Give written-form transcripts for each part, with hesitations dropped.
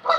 It's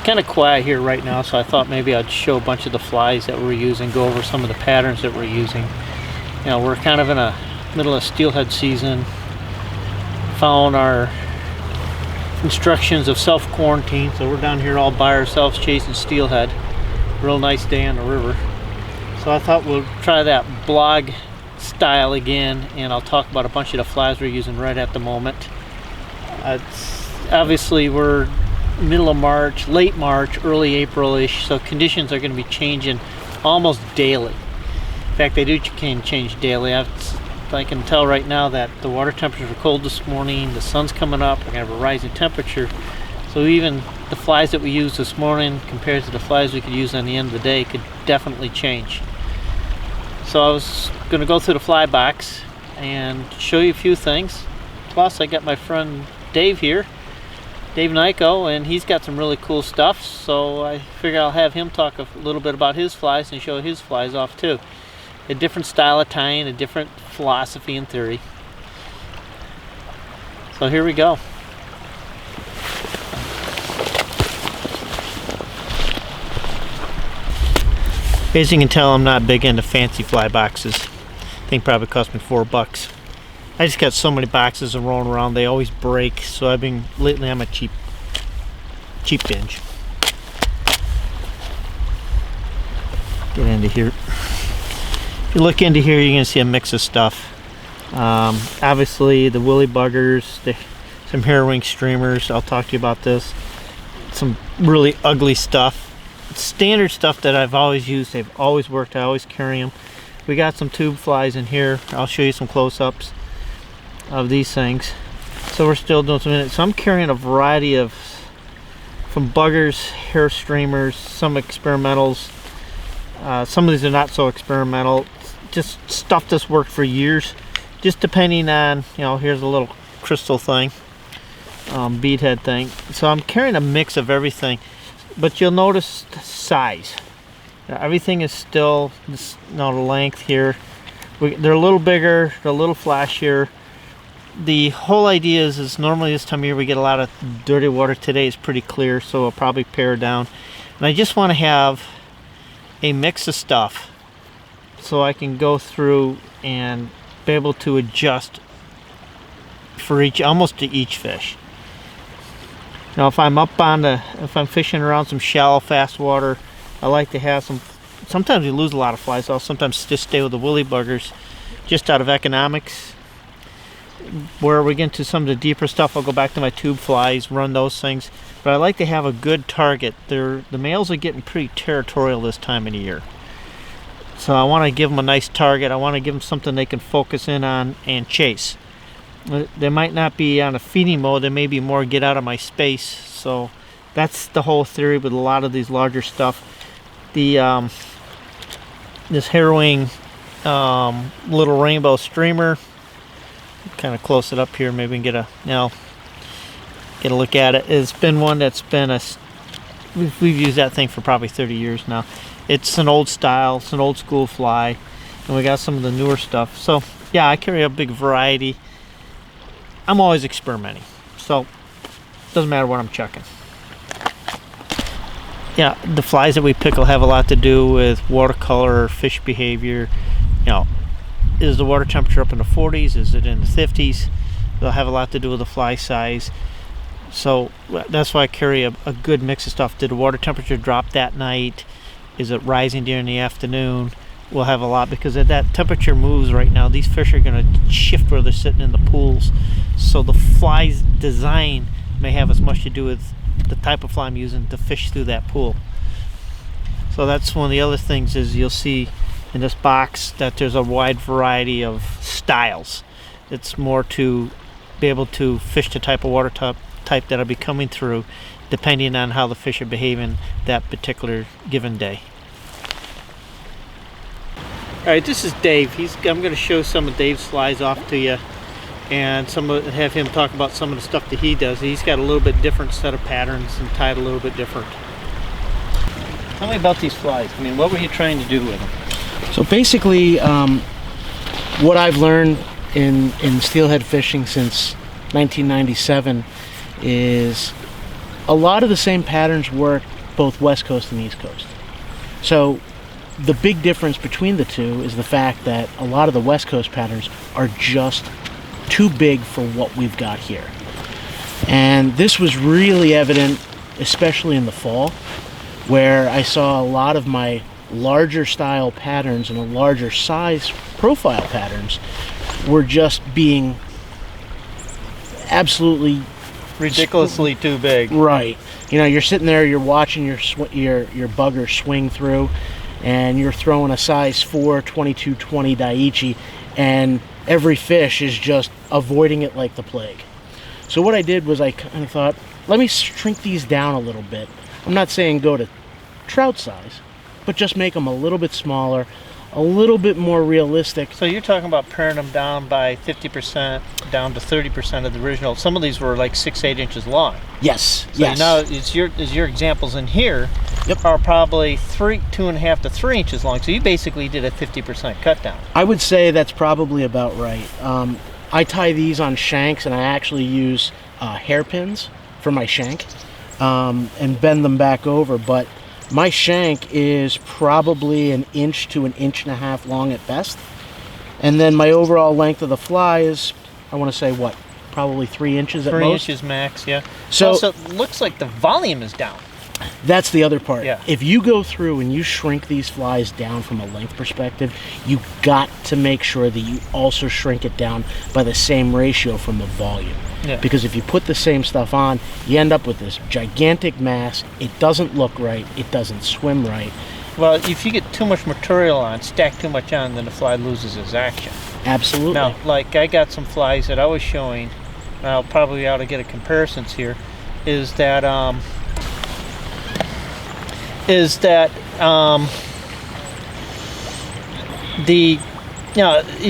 kind of quiet here right now, so I thought maybe I'd show a bunch of the flies that we're using, go over some of the patterns that we're using. You know, we're kind of in a middle of steelhead season, following our instructions of self-quarantine, so we're down here all by ourselves chasing steelhead. Real nice day on the river. So I thought we'll try that blog style again, and I'll talk about a bunch of the flies we're using right at the moment. Obviously we're middle of March, late March, early April-ish, so conditions are going to be changing almost daily. In fact, they can change daily. I can tell right now that the water temperatures are cold this morning, the sun's coming up, we're going to have a rising temperature, so even the flies that we used this morning compared to the flies we could use on the end of the day could definitely change. So I was going to go through the fly box and show you a few things. Plus I got my friend Dave here, Dave Nyko, and he's got some really cool stuff, so I figure I'll have him talk a little bit about his flies and show his flies off too. A different style of tying, a different philosophy and theory. So here we go. As you can tell, I'm not big into fancy fly boxes. I think probably cost me $4. I just got so many boxes and rolling around, they always break, so lately I'm a cheap binge. Get into here. If you look into here, you're going to see a mix of stuff. Obviously the woolly buggers, some hair wing streamers, I'll talk to you about this. Some really ugly stuff. Standard stuff that I've always used, they've always worked, I always carry them. We got some tube flies in here, I'll show you some close-ups of these things. So we're still doing some in it. So I'm carrying a variety of, from buggers, hair streamers, some experimentals. Some of these are not so experimental, just stuff that's worked for years, just depending on, you know, here's a little crystal thing, beadhead thing. So I'm carrying a mix of everything, but you'll notice the size. Everything is still, the length here. They're a little bigger, they're a little flashier. The whole idea is normally this time of year we get a lot of dirty water. Today is pretty clear, so I'll probably pare down. And I just want to have a mix of stuff so I can go through and be able to adjust for almost to each fish. Now if I'm fishing around some shallow fast water, I like to have sometimes you lose a lot of flies, so I'll sometimes just stay with the woolly buggers just out of economics. Where we get into some of the deeper stuff, I'll go back to my tube flies, run those things. But I like to have a good target. The males are getting pretty territorial this time of the year. So I want to give them a nice target. I want to give them something they can focus in on and chase. They might not be on a feeding mode, they may be more get out of my space. So that's the whole theory with a lot of these larger stuff. This hair wing little rainbow streamer, kind of close it up here, maybe we can get a look at it. It's been one that's been we've used that thing for probably 30 years now. It's an old style, it's an old school fly, and we got some of the newer stuff. So yeah, I carry a big variety. I'm always experimenting, so it doesn't matter what I'm chucking. Yeah, the flies that we pick will have a lot to do with watercolor, fish behavior. You know, is the water temperature up in the 40s? Is it in the 50s? They'll have a lot to do with the fly size. So that's why I carry a good mix of stuff. Did the water temperature drop that night? Is it rising during the afternoon? We'll have a lot, because if that temperature moves right now, these fish are going to shift where they're sitting in the pools. So the fly's design may have as much to do with the type of fly I'm using to fish through that pool. So that's one of the other things, is you'll see in this box that there's a wide variety of styles. It's more to be able to fish the type of water type that I'll be coming through, depending on how the fish are behaving that particular given day. All right, this is Dave. I'm going to show some of Dave's flies off to you, and have him talk about some of the stuff that he does. He's got a little bit different set of patterns and tied a little bit different. Tell me about these flies. I mean, what were you trying to do with them? So basically, what I've learned in steelhead fishing since 1997 is a lot of the same patterns work both West Coast and East Coast. So the big difference between the two is the fact that a lot of the West Coast patterns are just too big for what we've got here. And this was really evident, especially in the fall, where I saw a lot of my larger style patterns and a larger size profile patterns were just being absolutely ridiculously too big. Right. You know, you're sitting there, you're watching your bugger swing through, and you're throwing a size 4 22-20 Daiichi, and every fish is just avoiding it like the plague. So what I did was I kind of thought, let me shrink these down a little bit. I'm not saying go to trout size, but just make them a little bit smaller, a little bit more realistic. So you're talking about paring them down by 50%, down to 30% of the original. Some of these were like 6-8 inches long. Yes. So yes. now your examples in here are probably 2.5 to 3 inches long. So you basically did a 50% cut down. I would say that's probably about right. I tie these on shanks, and I actually use hairpins for my shank and bend them back over. But my shank is probably 1 inch to 1.5 inches long at best. And then my overall length of the fly is, I want to say, what? Probably 3 inches at most? 3 inches max, yeah. So it looks like the volume is down. That's the other part. Yeah. If you go through and you shrink these flies down from a length perspective, you got to make sure that you also shrink it down by the same ratio from the volume. Yeah. Because if you put the same stuff on, you end up with this gigantic mass. It doesn't look right. It doesn't swim right. Well, if you get too much material on, stack too much on, then the fly loses its action. Absolutely. Now, like I got some flies that I was showing, and I'll probably ought to get a comparisons here, is that you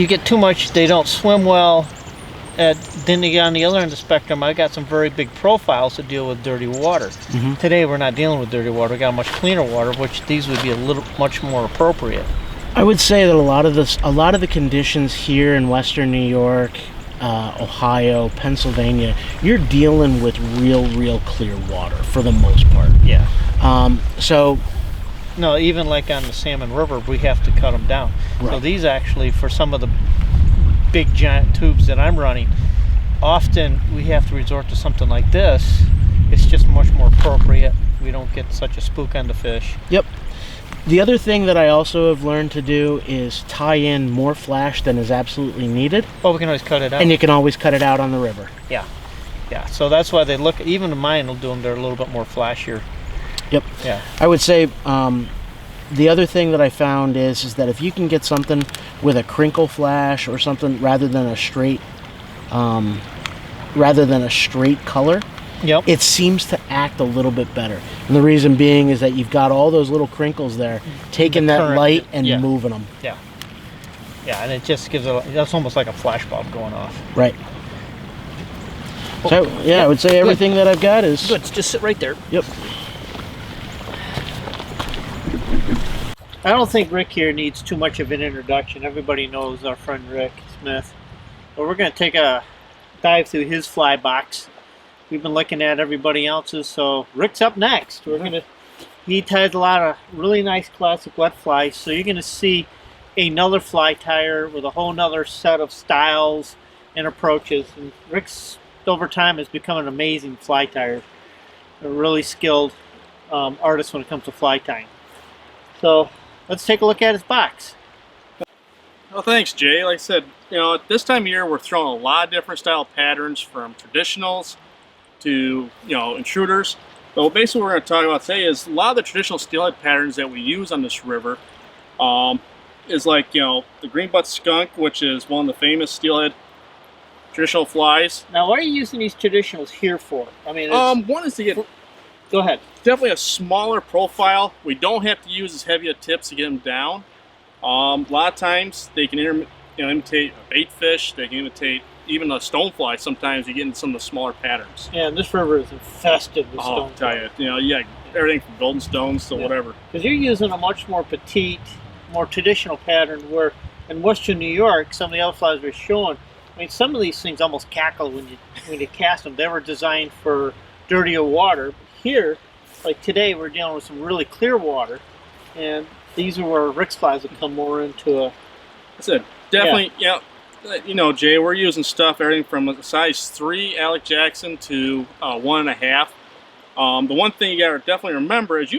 get too much, they don't swim well. Then you get on the other end of the spectrum, I got some very big profiles to deal with dirty water. Mm-hmm. Today we're not dealing with dirty water. We got much cleaner water, which these would be much more appropriate. I would say that a lot of the conditions here in Western New York, Ohio, Pennsylvania, you're dealing with real clear water for the most part. Yeah. So. No, even like on the Salmon River, we have to cut them down. Right. So these actually, for some of the big giant tubes that I'm running, often we have to resort to something like this. It's just much more appropriate. We don't get such a spook on the fish. Yep. The other thing that I also have learned to do is tie in more flash than is absolutely needed. Well, we can always cut it out. And you can always cut it out on the river. Yeah. Yeah. So that's why they look, even mine will do them, they're a little bit more flashier. Yep. Yeah. I would say the other thing that I found is that if you can get something with a crinkle flash or something rather than a straight color, yep, it seems to act a little bit better. And the reason being is that you've got all those little crinkles there, taking that light and moving them. Yeah. Yeah, and it just gives that's almost like a flash bulb going off. Right. So yeah, I would say everything that I've got is good. Just sit right there. Yep. I don't think Rick here needs too much of an introduction. Everybody knows our friend Rick Smith. But we're going to take a dive through his fly box. We've been looking at everybody else's, so Rick's up next. He ties a lot of really nice classic wet flies, so you're going to see another fly tire with a whole nother set of styles and approaches. And Rick's, over time, has become an amazing fly tire. A really skilled artist when it comes to fly tying. So let's take a look at his box. Well, thanks, Jay. Like I said, at this time of year, we're throwing a lot of different style patterns, from traditionals to, intruders. But basically what we're going to talk about today is a lot of the traditional steelhead patterns that we use on this river is like, the greenbutt skunk, which is one of the famous steelhead traditional flies. Now, what are you using these traditionals here for? I mean, one is to get... Go ahead. Definitely a smaller profile. We don't have to use as heavy a tips to get them down. A lot of times they can imitate a bait fish. They can imitate even a stonefly. Sometimes you get in some of the smaller patterns. Yeah, and this river is infested with I'll stonefly. tell you, you got everything from golden stones to whatever. Because you're using a much more petite, more traditional pattern where in western New York, some of the other flies we're showing, I mean, some of these things almost cackle when you cast them. They were designed for dirtier water. Here, like today, we're dealing with some really clear water, and these are where Rick's flies will come more into a... I said, definitely, Jay, we're using stuff, everything from a size 3 Alec Jackson to 1.5. The one thing you got to definitely remember is,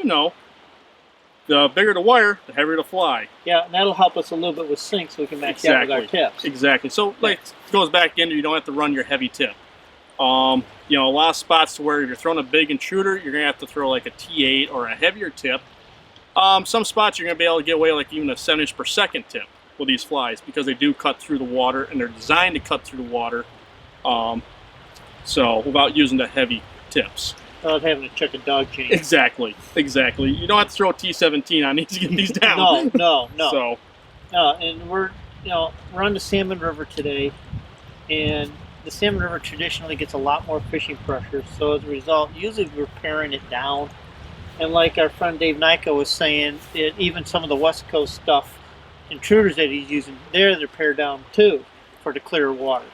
the bigger the wire, the heavier the fly. Yeah, and that'll help us a little bit with sinks so we can match that with our tips. Exactly. So, it goes back into, you don't have to run your heavy tip. A lot of spots where you're throwing a big intruder, you're going to have to throw like a T8 or a heavier tip. Some spots you're going to be able to get away like even a 7" per second tip with these flies because they do cut through the water and they're designed to cut through the water. So, without using the heavy tips. Without having to check a dog chain. Exactly. You don't have to throw a T17 on these to get these down. No. So, and we're on the Salmon River today, and the Salmon River traditionally gets a lot more fishing pressure. So as a result, usually we're paring it down. And like our friend Dave Nyko was saying, even some of the West Coast stuff, intruders that he's using, they're pared down too for the clear water.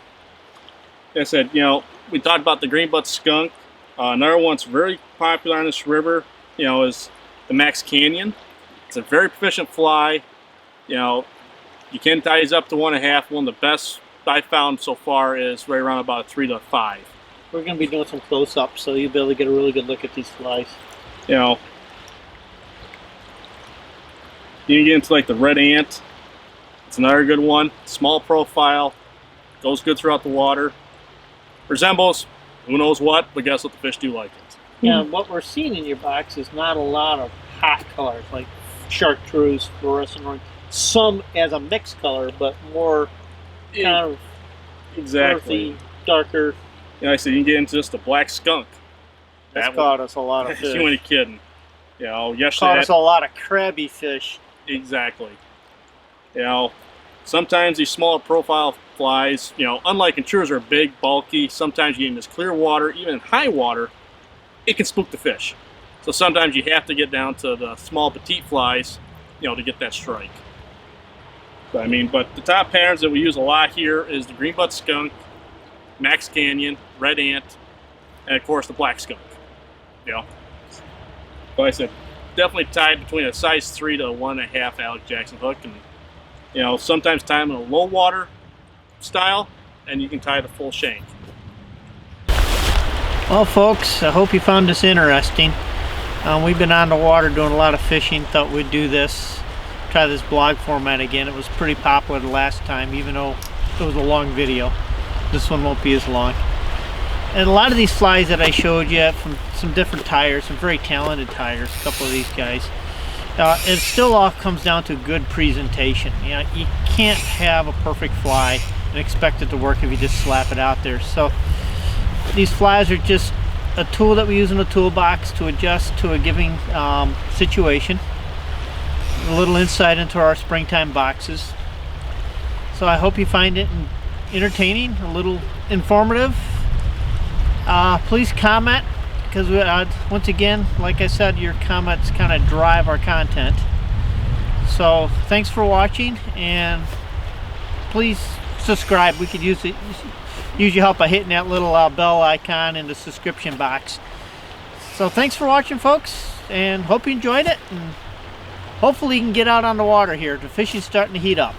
Like I said, we talked about the greenbutt skunk. Another one that's very popular on this river, is the Max Canyon. It's a very proficient fly. You can tie these up to 1.5. One of the best I found so far is right around about a 3 to 5. We're going to be doing some close-ups, so you'll be able to get a really good look at these flies. You can get into like the red ant. It's another good one. Small profile, goes good throughout the water. Resembles who knows what, but guess what, the fish do like it. Yeah, what we're seeing in your box is not a lot of hot colors like chartreuse, fluorescent orange. Some as a mixed color, but more kind of earthy, darker. Like I said, you can get into just the black skunk. That's caught us a lot of fish. You ain't kidding. Yesterday caught us a lot of crabby fish. Exactly. Sometimes these smaller profile flies, unlike intruders are big, bulky. Sometimes you get in this clear water, even in high water, it can spook the fish. So sometimes you have to get down to the small petite flies, to get that strike. But the top patterns that we use a lot here is the greenbutt skunk, Max Canyon, red ant, and of course the black skunk. Like I said, definitely tied between a size 3 to 1.5 Alec Jackson hook, and sometimes tie them in a low water style, and you can tie the full shank. Well, folks, I hope you found this interesting. We've been on the water doing a lot of fishing. Thought we'd do this, try this blog format again. It was pretty popular the last time, even though it was a long video. This one won't be as long. And a lot of these flies that I showed you from some different tyers, some very talented tyers, a couple of these guys. It still all comes down to good presentation. You can't have a perfect fly and expect it to work if you just slap it out there. So these flies are just a tool that we use in the toolbox to adjust to a given situation. A little insight into our springtime boxes. So I hope you find it entertaining, a little informative. Please comment, because once again, like I said, your comments kind of drive our content. So thanks for watching, and please subscribe. We could use your help by hitting that little bell icon in the subscription box. So thanks for watching, folks, and hope you enjoyed it, and hopefully you can get out on the water here. The fishing's starting to heat up.